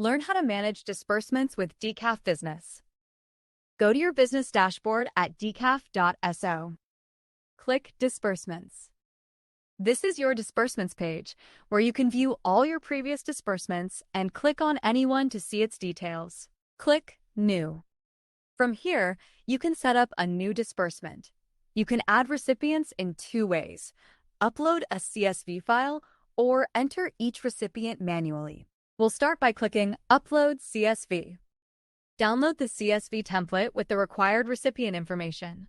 Learn how to manage disbursements with Decaf Business. Go to your business dashboard at decaf.so. Click Disbursements. This is your disbursements page, where you can view all your previous disbursements and click on anyone to see its details. Click New. From here, you can set up a new disbursement. You can add recipients in two ways: upload a CSV file or enter each recipient manually. We'll start by clicking Upload CSV. Download the CSV template with the required recipient information.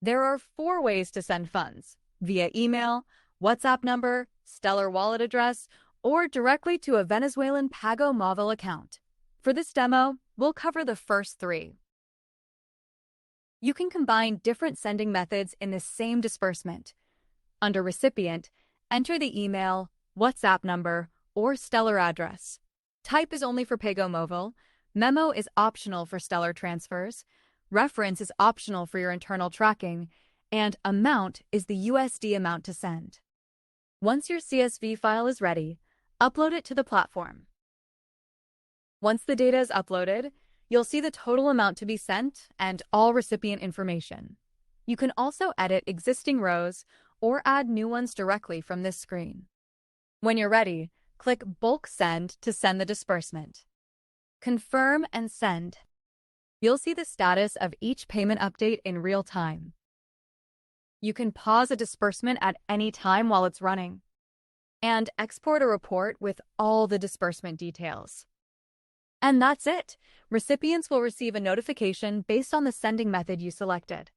There are 4 ways to send funds: via email, WhatsApp number, Stellar wallet address, or directly to a Venezuelan Pago Móvil account. For this demo, we'll cover the first 3. You can combine different sending methods in the same disbursement. Under Recipient, enter the email, WhatsApp number, or Stellar address. Type is only for Pago Móvil, Memo is optional for Stellar transfers, Reference is optional for your internal tracking, and Amount is the USD amount to send. Once your CSV file is ready, upload it to the platform. Once the data is uploaded, you'll see the total amount to be sent and all recipient information. You can also edit existing rows or add new ones directly from this screen. When you're ready, click Bulk Send to send the disbursement. Confirm and send. You'll see the status of each payment update in real time. You can pause a disbursement at any time while it's running, and export a report with all the disbursement details. And that's it. Recipients will receive a notification based on the sending method you selected.